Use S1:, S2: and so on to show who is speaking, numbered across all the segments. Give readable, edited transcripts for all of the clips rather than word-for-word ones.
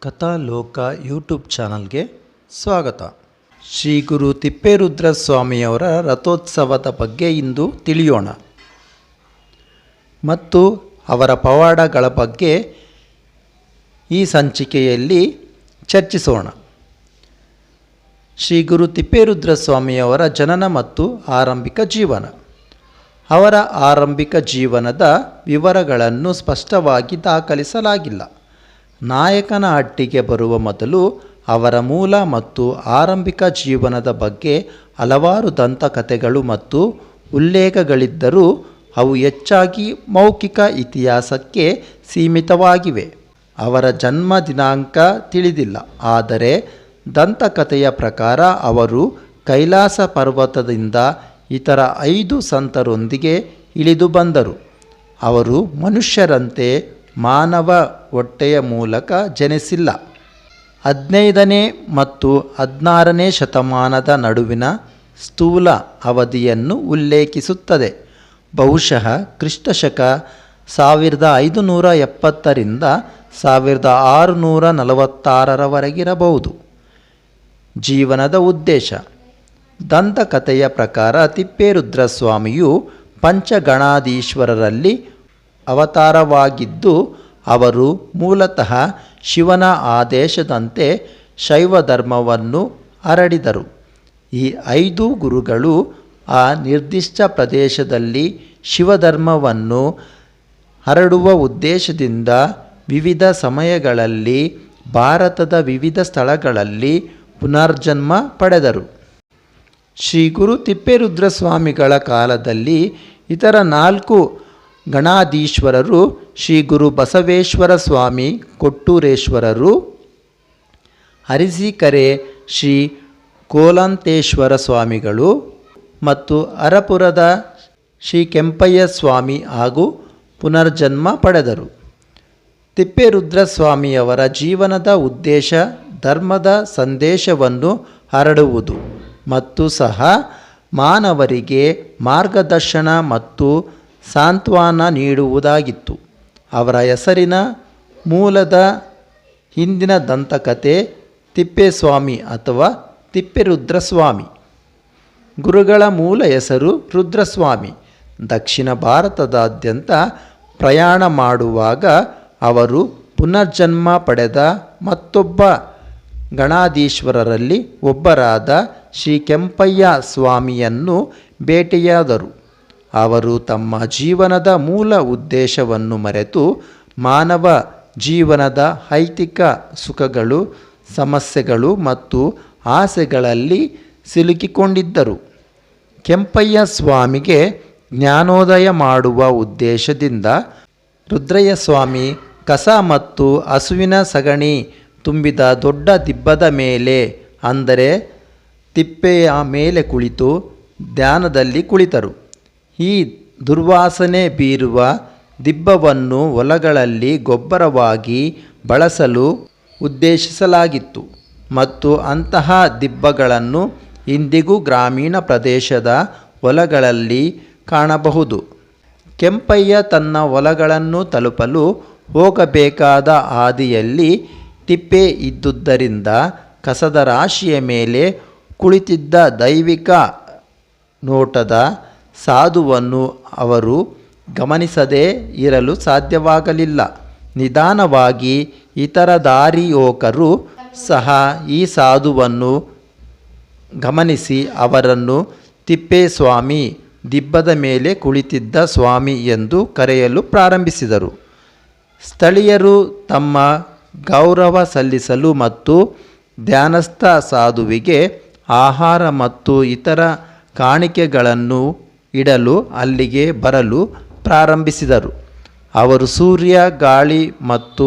S1: ಕಥಾಲೋಕ YouTube ಚಾನಲ್ಗೆ ಸ್ವಾಗತ. ಶ್ರೀ ಗುರು ತಿಪ್ಪೇರುದ್ರ ಸ್ವಾಮಿಯವರ ರಥೋತ್ಸವದ ಬಗ್ಗೆ ಇಂದು ತಿಳಿಯೋಣ ಮತ್ತು ಅವರ ಪವಾಡಗಳ ಬಗ್ಗೆ ಈ ಸಂಚಿಕೆಯಲ್ಲಿ ಚರ್ಚಿಸೋಣ. ಶ್ರೀ ಗುರು ತಿಪ್ಪೇರುದ್ರ ಸ್ವಾಮಿಯವರ ಜನನ ಮತ್ತು ಆರಂಭಿಕ ಜೀವನ. ಅವರ ಆರಂಭಿಕ ಜೀವನದ ವಿವರಗಳನ್ನು ಸ್ಪಷ್ಟವಾಗಿ ದಾಖಲಿಸಲಾಗಿಲ್ಲ. ನಾಯಕನಹಟ್ಟಿಗೆ ಬರುವ ಮೊದಲು ಅವರ ಮೂಲ ಮತ್ತು ಆರಂಭಿಕ ಜೀವನದ ಬಗ್ಗೆ ಹಲವಾರು ದಂತಕಥೆಗಳು ಮತ್ತು ಉಲ್ಲೇಖಗಳಿದ್ದರೂ ಅವು ಹೆಚ್ಚಾಗಿ ಮೌಖಿಕ ಇತಿಹಾಸಕ್ಕೆ ಸೀಮಿತವಾಗಿವೆ. ಅವರ ಜನ್ಮ ದಿನಾಂಕ ತಿಳಿದಿಲ್ಲ, ಆದರೆ ದಂತಕಥೆಯ ಪ್ರಕಾರ ಅವರು ಕೈಲಾಸ ಪರ್ವತದಿಂದ ಇತರ 5 ಸಂತರೊಂದಿಗೆ ಇಳಿದು ಬಂದರು. ಅವರು ಮನುಷ್ಯರಂತೆ ಮಾನವ ಹೊಟ್ಟೆಯ ಮೂಲಕ ಜನಿಸಿಲ್ಲ. 15ನೇ ಮತ್ತು 16ನೇ ಶತಮಾನದ ನಡುವಿನ ಸ್ಥೂಲ ಅವಧಿಯನ್ನು ಉಲ್ಲೇಖಿಸುತ್ತದೆ. ಬಹುಶಃ ಕ್ರಿಸ್ತಶಕ 1570 ರಿಂದ 1646ರವರೆಗಿರಬಹುದು. ಜೀವನದ ಉದ್ದೇಶ. ದಂತಕಥೆಯ ಪ್ರಕಾರ ತಿಪ್ಪೇರುದ್ರ ಸ್ವಾಮಿಯು ಪಂಚಗಣಾಧೀಶ್ವರರಲ್ಲಿ ಅವತಾರವಾಗಿದ್ದು, ಅವರು ಮೂಲತಃ ಶಿವನ ಆದೇಶದಂತೆ ಶೈವ ಧರ್ಮವನ್ನು ಹರಡಿದರು. ಈ 5 ಗುರುಗಳು ಆ ನಿರ್ದಿಷ್ಟ ಪ್ರದೇಶದಲ್ಲಿ ಶಿವಧರ್ಮವನ್ನು ಹರಡುವ ಉದ್ದೇಶದಿಂದ ವಿವಿಧ ಸಮಯಗಳಲ್ಲಿ ಭಾರತದ ವಿವಿಧ ಸ್ಥಳಗಳಲ್ಲಿ ಪುನರ್ಜನ್ಮ ಪಡೆದರು. ಶ್ರೀ ಗುರು ತಿಪ್ಪೇರುದ್ರ ಸ್ವಾಮಿಗಳ ಕಾಲದಲ್ಲಿ ಇತರ 4 ಗಣಾಧೀಶ್ವರರು ಶ್ರೀ ಗುರು ಬಸವೇಶ್ವರ ಸ್ವಾಮಿ ಕೊಟ್ಟೂರೇಶ್ವರರು, ಅರಸೀಕೆರೆ ಶ್ರೀ ಕೋಲಂತೇಶ್ವರ ಸ್ವಾಮಿಗಳು ಮತ್ತು ಹರಪುರದ ಶ್ರೀ ಕೆಂಪಯ್ಯ ಸ್ವಾಮಿ ಹಾಗೂ ಪುನರ್ಜನ್ಮ ಪಡೆದರು. ತಿಪ್ಪೇರುದ್ರ ಸ್ವಾಮಿಯವರ ಜೀವನದ ಉದ್ದೇಶ ಧರ್ಮದ ಸಂದೇಶವನ್ನು ಹರಡುವುದು ಮತ್ತು ಸಹ ಮಾನವರಿಗೆ ಮಾರ್ಗದರ್ಶನ ಮತ್ತು ಸಾಂತ್ವನ ನೀಡುವುದಾಗಿತ್ತು. ಅವರ ಹೆಸರಿನ ಮೂಲದ ಹಿಂದಿನ ದಂತಕಥೆ ತಿಪ್ಪೇಸ್ವಾಮಿ ಅಥವಾ ತಿಪ್ಪೇರುದ್ರಸ್ವಾಮಿ. ಗುರುಗಳ ಮೂಲ ಹೆಸರು ರುದ್ರಸ್ವಾಮಿ. ದಕ್ಷಿಣ ಭಾರತದಾದ್ಯಂತ ಪ್ರಯಾಣ ಮಾಡುವಾಗ ಅವರು ಪುನರ್ಜನ್ಮ ಪಡೆದ ಮತ್ತೊಬ್ಬ ಗಣಾಧೀಶ್ವರರಲ್ಲಿ ಒಬ್ಬರಾದ ಶ್ರೀ ಕೆಂಪಯ್ಯ ಸ್ವಾಮಿಯನ್ನು ಭೇಟಿಯಾದರು. ಅವರು ತಮ್ಮ ಜೀವನದ ಮೂಲ ಉದ್ದೇಶವನ್ನು ಮರೆತು ಮಾನವ ಜೀವನದ ಐಹಿಕ ಸುಖಗಳು, ಸಮಸ್ಯೆಗಳು ಮತ್ತು ಆಸೆಗಳಲ್ಲಿ ಸಿಲುಕಿಕೊಂಡಿದ್ದರು. ಕೆಂಪಯ್ಯ ಸ್ವಾಮಿಗೆ ಜ್ಞಾನೋದಯ ಮಾಡುವ ಉದ್ದೇಶದಿಂದ ರುದ್ರಯ್ಯ ಸ್ವಾಮಿ ಕಸ ಮತ್ತು ಹಸುವಿನ ಸಗಣಿ ತುಂಬಿದ ದೊಡ್ಡ ದಿಬ್ಬದ ಮೇಲೆ, ಅಂದರೆ ತಿಪ್ಪೆಯ ಮೇಲೆ ಕುಳಿತು ಧ್ಯಾನದಲ್ಲಿ ಕುಳಿತರು. ಈ ದುರ್ವಾಸನೆ ಬೀರುವ ದಿಬ್ಬವನ್ನು ಹೊಲಗಳಲ್ಲಿ ಗೊಬ್ಬರವಾಗಿ ಬಳಸಲು ಉದ್ದೇಶಿಸಲಾಗಿತ್ತು ಮತ್ತು ಅಂತಹ ದಿಬ್ಬಗಳನ್ನು ಇಂದಿಗೂ ಗ್ರಾಮೀಣ ಪ್ರದೇಶದ ಹೊಲಗಳಲ್ಲಿ ಕಾಣಬಹುದು. ಕೆಂಪಯ್ಯ ತನ್ನ ಹೊಲಗಳನ್ನು ತಲುಪಲು ಹೋಗಬೇಕಾದ ಹಾದಿಯಲ್ಲಿ ತಿಪ್ಪೆ ಇದ್ದುದರಿಂದ ಕಸದ ರಾಶಿಯ ಮೇಲೆ ಕುಳಿತಿದ್ದ ದೈವಿಕ ನೋಟದ ಸಾಧುವನ್ನು ಅವರು ಗಮನಿಸದೇ ಇರಲು ಸಾಧ್ಯವಾಗಲಿಲ್ಲ. ನಿಧಾನವಾಗಿ ಇತರ ದಾರಿಹೋಕರು ಸಹ ಈ ಸಾಧುವನ್ನು ಗಮನಿಸಿ ಅವರನ್ನು ತಿಪ್ಪೇಸ್ವಾಮಿ, ದಿಬ್ಬದ ಮೇಲೆ ಕುಳಿತಿದ್ದ ಸ್ವಾಮಿ ಎಂದು ಕರೆಯಲು ಪ್ರಾರಂಭಿಸಿದರು. ಸ್ಥಳೀಯರು ತಮ್ಮ ಗೌರವ ಸಲ್ಲಿಸಲು ಮತ್ತು ಧ್ಯಾನಸ್ಥ ಸಾಧುವಿಗೆ ಆಹಾರ ಮತ್ತು ಇತರ ಕಾಣಿಕೆಗಳನ್ನು ಇಡಲು ಅಲ್ಲಿಗೆ ಬರಲು ಪ್ರಾರಂಭಿಸಿದರು. ಅವರು ಸೂರ್ಯ, ಗಾಳಿ ಮತ್ತು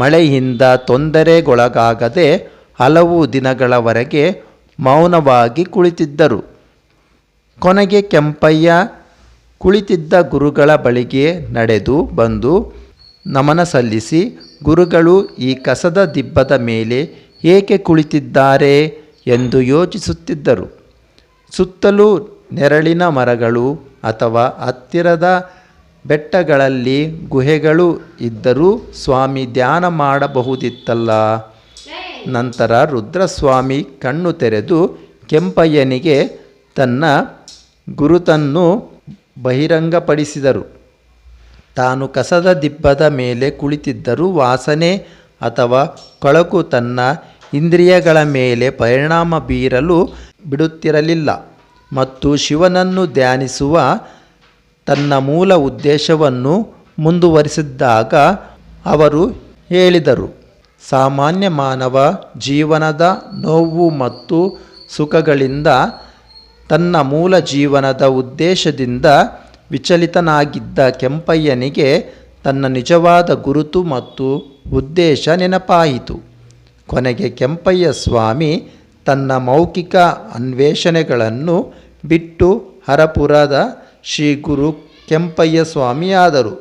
S1: ಮಳೆಯಿಂದ ತೊಂದರೆಗೊಳಗಾಗದೆ ಹಲವು ದಿನಗಳವರೆಗೆ ಮೌನವಾಗಿ ಕುಳಿತಿದ್ದರು. ಕೊನೆಗೆ ಕೆಂಪಯ್ಯ ಕುಳಿತಿದ್ದ ಗುರುಗಳ ಬಳಿಗೆ ನಡೆದು ಬಂದು ನಮನ ಸಲ್ಲಿಸಿ, ಗುರುಗಳು ಈ ಕಸದ ದಿಬ್ಬದ ಮೇಲೆ ಏಕೆ ಕುಳಿತಿದ್ದಾರೆ ಎಂದು ಯೋಚಿಸುತ್ತಿದ್ದರು. ಸುತ್ತಲೂ ನೆರಳಿನ ಮರಗಳು ಅಥವಾ ಹತ್ತಿರದ ಬೆಟ್ಟಗಳಲ್ಲಿ ಗುಹೆಗಳು ಇದ್ದರೂ ಸ್ವಾಮಿ ಧ್ಯಾನ ಮಾಡಬಹುದಿತ್ತಲ್ಲ. ನಂತರ ರುದ್ರಸ್ವಾಮಿ ಕಣ್ಣು ತೆರೆದು ಕೆಂಪಯ್ಯನಿಗೆ ತನ್ನ ಗುರುತನ್ನು ಬಹಿರಂಗಪಡಿಸಿದರು. ತಾನು ಕಸದ ದಿಬ್ಬದ ಮೇಲೆ ಕುಳಿತಿದ್ದರೂ ವಾಸನೆ ಅಥವಾ ಕೊಳಕು ತನ್ನ ಇಂದ್ರಿಯಗಳ ಮೇಲೆ ಪರಿಣಾಮ ಬೀರಲು ಬಿಡುತ್ತಿರಲಿಲ್ಲ ಮತ್ತು ಶಿವನನ್ನು ಧ್ಯಾನಿಸುವ ತನ್ನ ಮೂಲ ಉದ್ದೇಶವನ್ನು ಮುಂದುವರಿಸಿದ್ದಾಗ ಅವರು ಹೇಳಿದರು, ಸಾಮಾನ್ಯ ಮಾನವ ಜೀವನದ ನೋವು ಮತ್ತು ಸುಖಗಳಿಂದ ತನ್ನ ಮೂಲ ಜೀವನದ ಉದ್ದೇಶದಿಂದ ವಿಚಲಿತನಾಗಿದ್ದ ಕೆಂಪಯ್ಯನಿಗೆ ತನ್ನ ನಿಜವಾದ ಗುರುತು ಮತ್ತು ಉದ್ದೇಶ ನೆನಪಾಯಿತು. ಕೊನೆಗೆ ಕೆಂಪಯ್ಯ ಸ್ವಾಮಿ ತನ್ನ ಮೌಖಿಕ ಅನ್ವೇಷಣೆಗಳನ್ನು ಬಿಟ್ಟು ಹರಪುರದ ಶ್ರೀ ಗುರು ಕೆಂಪಯ್ಯ ಸ್ವಾಮಿಯಾದರು.